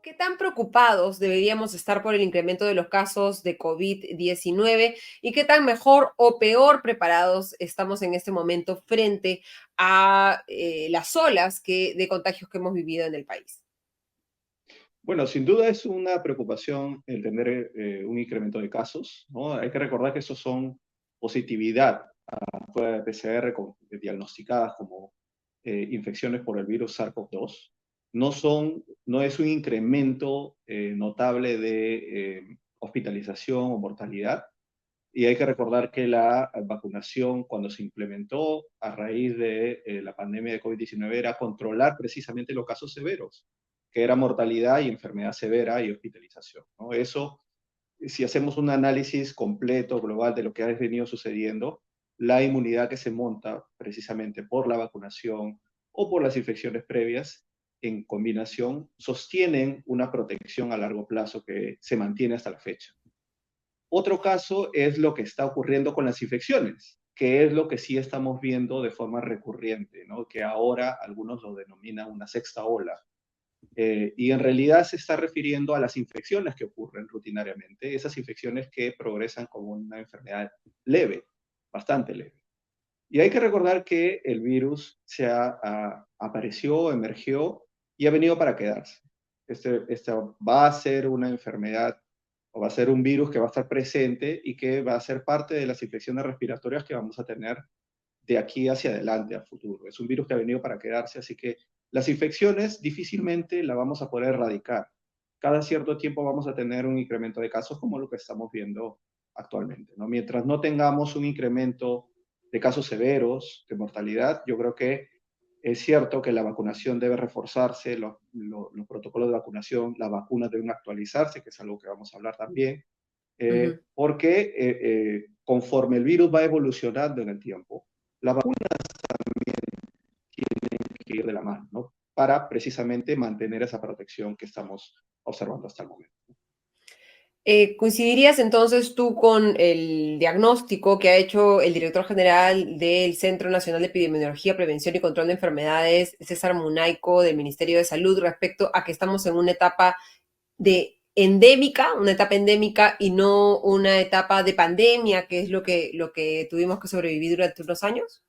¿Qué tan preocupados deberíamos estar por el incremento de los casos de COVID-19 y qué tan mejor o peor preparados estamos en este momento frente a las olas de contagios que hemos vivido en el país? Bueno, sin duda es una preocupación el tener un incremento de casos, ¿no? Hay que recordar que esos son positividad prueba de PCR diagnosticadas como infecciones por el virus SARS-CoV-2. No es un incremento notable de hospitalización o mortalidad. Y hay que recordar que la vacunación, cuando se implementó a raíz de la pandemia de COVID-19, era controlar precisamente los casos severos, que era mortalidad y enfermedad severa y hospitalización, ¿no? Eso, si hacemos un análisis completo, global de lo que ha venido sucediendo, la inmunidad que se monta precisamente por la vacunación o por las infecciones previas, en combinación, sostienen una protección a largo plazo que se mantiene hasta la fecha. Otro caso es lo que está ocurriendo con las infecciones, que es lo que sí estamos viendo de forma recurrente, ¿no? Que ahora algunos lo denominan una sexta ola. Y en realidad se está refiriendo a las infecciones que ocurren rutinariamente, esas infecciones que progresan como una enfermedad leve, bastante leve. Y hay que recordar que el virus apareció, emergió y ha venido para quedarse. Este va a ser una enfermedad o va a ser un virus que va a estar presente y que va a ser parte de las infecciones respiratorias que vamos a tener de aquí hacia adelante, a futuro. Es un virus que ha venido para quedarse, así que las infecciones difícilmente la vamos a poder erradicar. Cada cierto tiempo vamos a tener un incremento de casos como lo que estamos viendo actualmente, ¿no? Mientras no tengamos un incremento de casos severos, de mortalidad, yo creo que es cierto que la vacunación debe reforzarse, los protocolos de vacunación, las vacunas deben actualizarse, que es algo que vamos a hablar también, Ujú. porque conforme el virus va evolucionando en el tiempo, las vacunas tienen que ir de la mano, ¿no? Para precisamente mantener esa protección que estamos observando hasta el momento. ¿Coincidirías entonces tú con el diagnóstico que ha hecho el director general del Centro Nacional de Epidemiología, Prevención y Control de Enfermedades, César Munaico, del Ministerio de Salud, respecto a que estamos en una etapa una etapa endémica y no una etapa de pandemia, que es lo que tuvimos que sobrevivir durante unos años?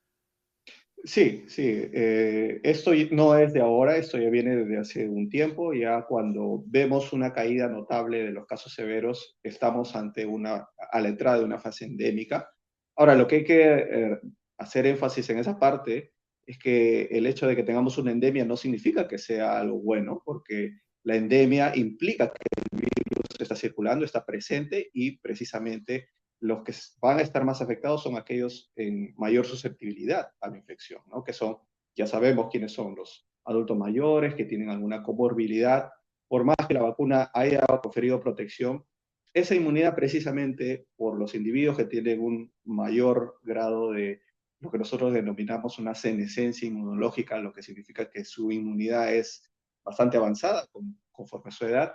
Sí, sí, esto no es de ahora, esto ya viene desde hace un tiempo, ya cuando vemos una caída notable de los casos severos, estamos a la entrada de una fase endémica. Ahora, lo que hay que hacer énfasis en esa parte es que el hecho de que tengamos una endemia no significa que sea algo bueno, porque la endemia implica que el virus está circulando, está presente y precisamente los que van a estar más afectados son aquellos en mayor susceptibilidad a la infección, ¿no? Que son, ya sabemos quiénes son los adultos mayores, que tienen alguna comorbilidad. Por más que la vacuna haya conferido protección, esa inmunidad precisamente por los individuos que tienen un mayor grado de lo que nosotros denominamos una senescencia inmunológica, lo que significa que su inmunidad es bastante avanzada conforme a su edad,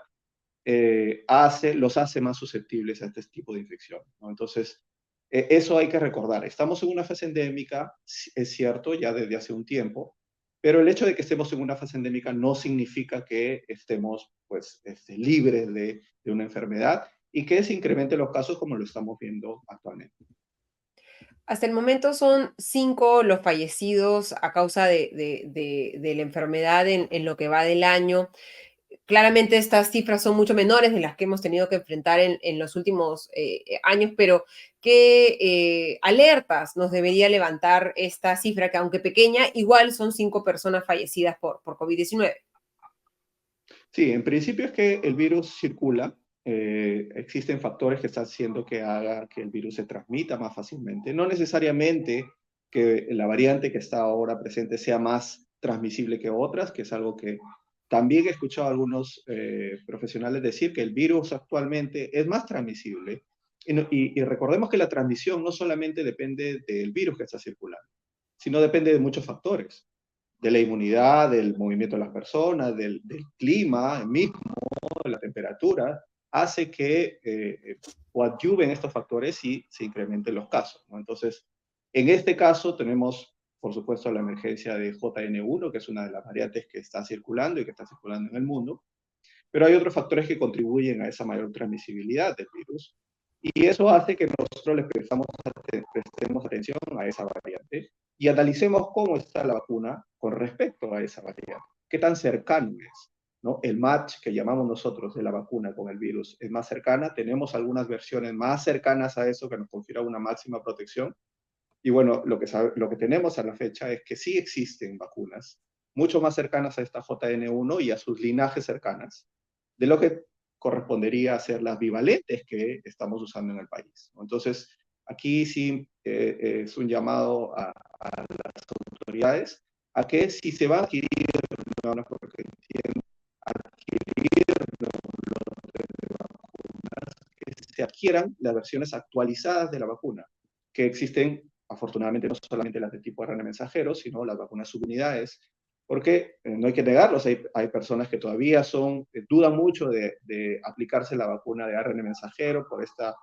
los hace más susceptibles a este tipo de infección, ¿no? Entonces, eso hay que recordar. Estamos en una fase endémica, es cierto, ya desde hace un tiempo, pero el hecho de que estemos en una fase endémica no significa que estemos pues, libres de una enfermedad y que se incrementen los casos como lo estamos viendo actualmente. Hasta el momento son 5 los fallecidos a causa de la enfermedad en lo que va del año. Claramente estas cifras son mucho menores de las que hemos tenido que enfrentar en los últimos años, pero ¿qué alertas nos debería levantar esta cifra que, aunque pequeña, igual son 5 personas fallecidas por COVID-19? Sí, en principio es que el virus circula. Existen factores que están haciendo que haga que el virus se transmita más fácilmente. No necesariamente que la variante que está ahora presente sea más transmisible que otras, que es algo que también he escuchado a algunos profesionales decir que el virus actualmente es más transmisible. Y recordemos que la transmisión no solamente depende del virus que está circulando, sino depende de muchos factores, de la inmunidad, del movimiento de las personas, del clima mismo, de la temperatura, hace que coadyuven estos factores y se incrementen los casos, ¿no? Entonces, en este caso tenemos, por supuesto, la emergencia de JN1, que es una de las variantes que está circulando y que está circulando en el mundo, pero hay otros factores que contribuyen a esa mayor transmisibilidad del virus. Y eso hace que nosotros le prestemos atención a esa variante y analicemos cómo está la vacuna con respecto a esa variante. ¿Qué tan cercano es? ¿No? El match que llamamos nosotros de la vacuna con el virus es más cercana. Tenemos algunas versiones más cercanas a eso que nos confieren una máxima protección. Y bueno, lo que tenemos a la fecha es que sí existen vacunas mucho más cercanas a esta JN1 y a sus linajes cercanas, de lo que correspondería a ser las bivalentes que estamos usando en el país. Entonces, aquí sí es un llamado a las autoridades a que si se va a adquirir, no, no, porque entiendo, adquirir que se adquieran las versiones actualizadas de la vacuna, que existen afortunadamente no solamente las de tipo ARN mensajero, sino las vacunas subunidades, porque no hay que negarlos, hay personas que todavía dudan mucho de aplicarse la vacuna de ARN mensajero por estas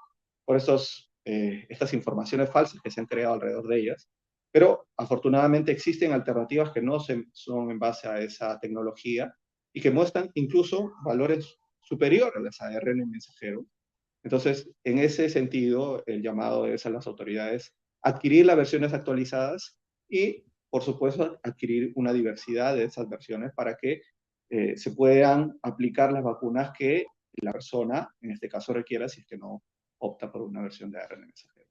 informaciones falsas que se han creado alrededor de ellas, pero afortunadamente existen alternativas que no son en base a esa tecnología y que muestran incluso valores superiores a las ARN mensajero. Entonces, en ese sentido, el llamado es a las autoridades adquirir las versiones actualizadas y, por supuesto, adquirir una diversidad de esas versiones para que se puedan aplicar las vacunas que la persona, en este caso, requiera si es que no opta por una versión de ARN mensajero.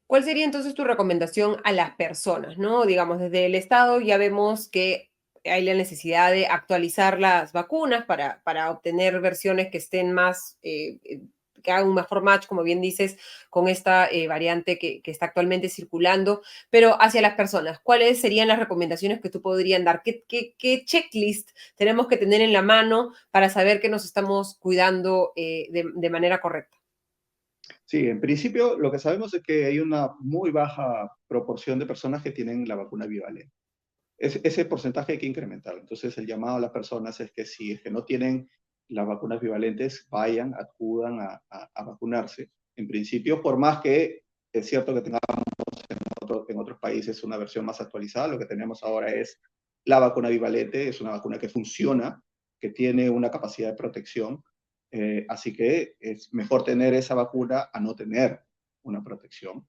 ¿Cuál sería entonces tu recomendación a las personas, ¿no? Digamos, desde el Estado ya vemos que hay la necesidad de actualizar las vacunas para obtener versiones que estén más, que hagan un mejor match, como bien dices, con esta variante que está actualmente circulando, pero hacia las personas, ¿cuáles serían las recomendaciones que tú podrías dar? ¿Qué checklist tenemos que tener en la mano para saber que nos estamos cuidando de manera correcta? Sí, en principio lo que sabemos es que hay una muy baja proporción de personas que tienen la vacuna bivalente. Ese porcentaje hay que incrementarlo. Entonces, el llamado a las personas es que si es que no tienen las vacunas bivalentes, vayan, acudan a vacunarse. En principio, por más que es cierto que tengamos en otros países una versión más actualizada, lo que tenemos ahora es la vacuna bivalente, es una vacuna que funciona, que tiene una capacidad de protección, así que es mejor tener esa vacuna a no tener una protección.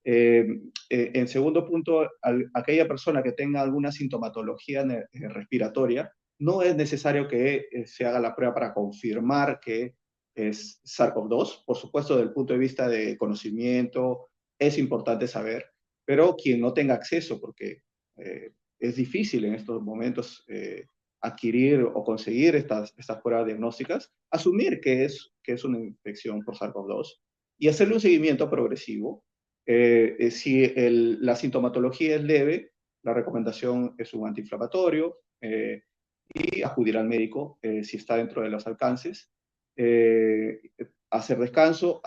En segundo punto, aquella persona que tenga alguna sintomatología respiratoria, no es necesario que se haga la prueba para confirmar que es SARS-CoV-2. Por supuesto, desde el punto de vista de conocimiento, es importante saber, pero quien no tenga acceso, porque es difícil en estos momentos adquirir o conseguir estas pruebas diagnósticas, asumir que es una infección por SARS-CoV-2 y hacerle un seguimiento progresivo. Si la sintomatología es leve, la recomendación es un antiinflamatorio y acudir al médico si está dentro de los alcances. Hacer descanso,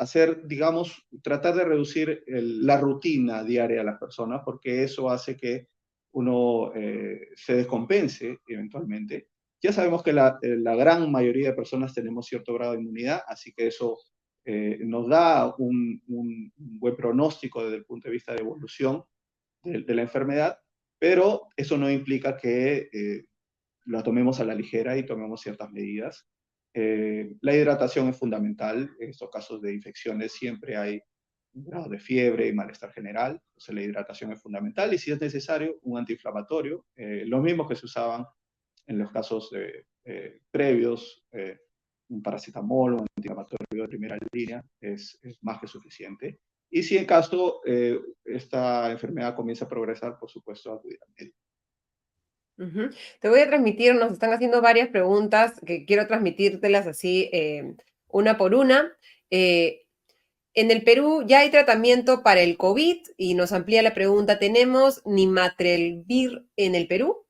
digamos, tratar de reducir la rutina diaria de las personas, porque eso hace que uno se descompense eventualmente. Ya sabemos que la gran mayoría de personas tenemos cierto grado de inmunidad, así que eso nos da un buen pronóstico desde el punto de vista de evolución de la enfermedad, pero eso no implica que la tomemos a la ligera y tomemos ciertas medidas. La hidratación es fundamental. En estos casos de infecciones siempre hay un grado de fiebre y malestar general. Entonces la hidratación es fundamental y si es necesario, un antiinflamatorio, los mismos que se usaban en los casos previos, un paracetamol o un antiinflamatorio de primera línea es más que suficiente. Y si en caso esta enfermedad comienza a progresar, por supuesto, acudir al médico. Ujú. Te voy a transmitir, nos están haciendo varias preguntas que quiero transmitírtelas así una por una. Eh, en el Perú ya hay tratamiento para el COVID y nos amplía la pregunta, ¿tenemos Nimatrelvir en el Perú?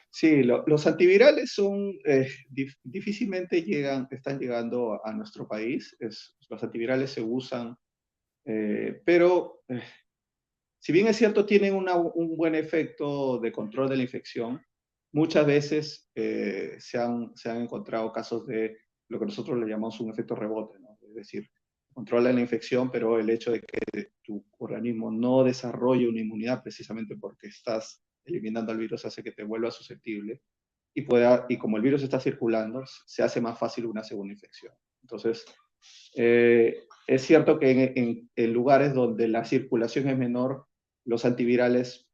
Sí, los antivirales difícilmente están llegando a nuestro país. Los antivirales se usan, pero si bien es cierto, tienen un buen efecto de control de la infección, muchas veces se han encontrado casos de lo que nosotros le llamamos un efecto rebote, ¿no? Es decir, controla la infección, pero el hecho de que tu organismo no desarrolle una inmunidad precisamente porque estás eliminando al virus hace que te vuelva susceptible. y como el virus está circulando, se hace más fácil una segunda infección. Entonces, es cierto que en lugares donde la circulación es menor, los antivirales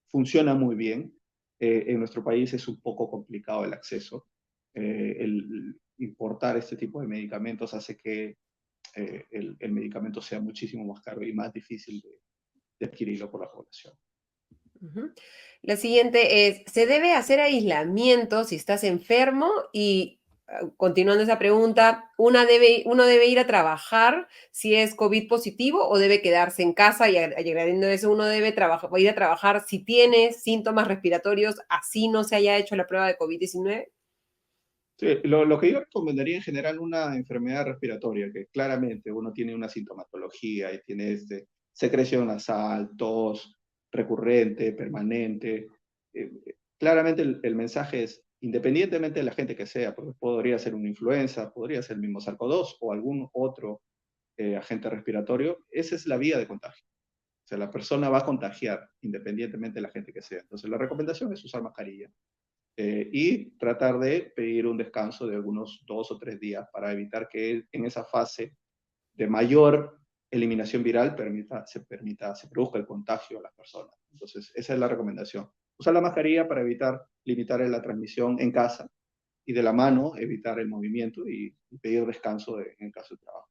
funcionan muy bien. En nuestro país es un poco complicado el acceso. El importar este tipo de medicamentos hace que el medicamento sea muchísimo más caro y más difícil de adquirirlo por la población. Ujú. La siguiente es, ¿se debe hacer aislamiento si estás enfermo? Y continuando esa pregunta, ¿uno debe ir a trabajar si es COVID positivo o debe quedarse en casa? Y agregando eso, ¿uno debe ir a trabajar si tiene síntomas respiratorios, así no se haya hecho la prueba de COVID-19? Sí, lo que yo recomendaría en general una enfermedad respiratoria, que claramente uno tiene una sintomatología y tiene secreción nasal, tos recurrente, permanente. Claramente el mensaje es, independientemente de la gente que sea, porque podría ser una influenza, podría ser el mismo SARS-CoV-2 o algún otro agente respiratorio, esa es la vía de contagio. O sea, la persona va a contagiar independientemente de la gente que sea. Entonces, la recomendación es usar mascarilla y tratar de pedir un descanso de algunos 2 o 3 días para evitar que en esa fase de mayor eliminación viral se produzca el contagio a las personas. Entonces, esa es la recomendación. Usar la mascarilla para evitar limitar la transmisión en casa y de la mano evitar el movimiento y pedir descanso en el caso de trabajo.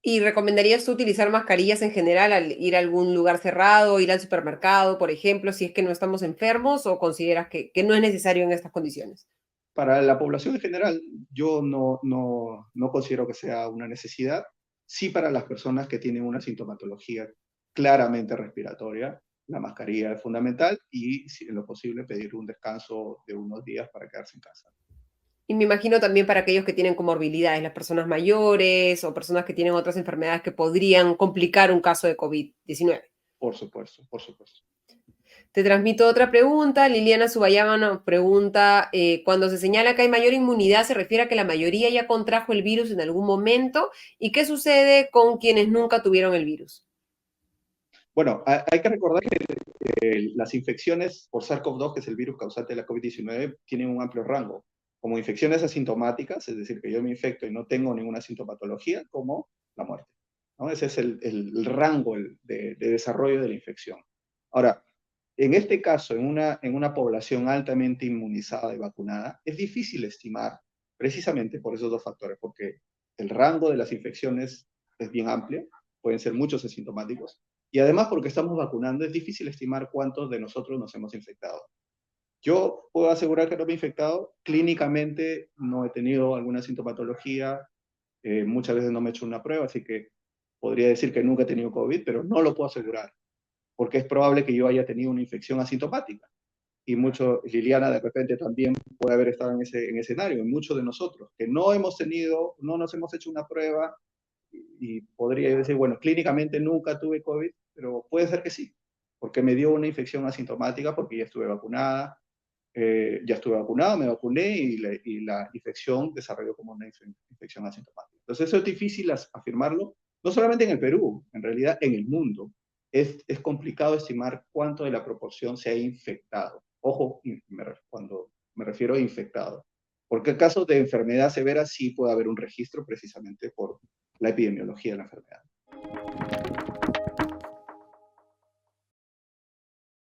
¿Y recomendarías tú utilizar mascarillas en general al ir a algún lugar cerrado, ir al supermercado, por ejemplo, si es que no estamos enfermos o consideras que no es necesario en estas condiciones? Para la población en general, yo no considero que sea una necesidad. Sí, para las personas que tienen una sintomatología claramente respiratoria, la mascarilla es fundamental y, si en lo posible, pedir un descanso de unos días para quedarse en casa. Y me imagino también para aquellos que tienen comorbilidades, las personas mayores o personas que tienen otras enfermedades que podrían complicar un caso de COVID-19. Por supuesto, por supuesto. Te transmito otra pregunta. Liliana Subayama nos pregunta, cuando se señala que hay mayor inmunidad, ¿se refiere a que la mayoría ya contrajo el virus en algún momento? ¿Y qué sucede con quienes nunca tuvieron el virus? Bueno, hay que recordar que las infecciones por SARS-CoV-2, que es el virus causante de la COVID-19, tienen un amplio rango, como infecciones asintomáticas, es decir, que yo me infecto y no tengo ninguna sintomatología, como la muerte, ¿no? Ese es el rango de desarrollo de la infección. Ahora, en este caso, en una población altamente inmunizada y vacunada, es difícil estimar precisamente por esos dos factores, porque el rango de las infecciones es bien amplio, pueden ser muchos asintomáticos, y además porque estamos vacunando, es difícil estimar cuántos de nosotros nos hemos infectado. Yo puedo asegurar que no me he infectado, clínicamente no he tenido alguna sintomatología, muchas veces no me he hecho una prueba, así que podría decir que nunca he tenido COVID, pero no lo puedo asegurar porque es probable que yo haya tenido una infección asintomática. Y Liliana de repente también puede haber estado en ese escenario, en muchos de nosotros, que no hemos tenido, no nos hemos hecho una prueba y podría decir, bueno, clínicamente nunca tuve COVID, pero puede ser que sí, porque me dio una infección asintomática porque ya estuve vacunado, me vacuné y la infección desarrolló como una infección asintomática. Entonces eso es difícil afirmarlo, no solamente en el Perú, en realidad en el mundo. Es complicado estimar cuánto de la proporción se ha infectado. Ojo, cuando me refiero a infectado. Porque en caso de enfermedad severa sí puede haber un registro precisamente por la epidemiología de la enfermedad.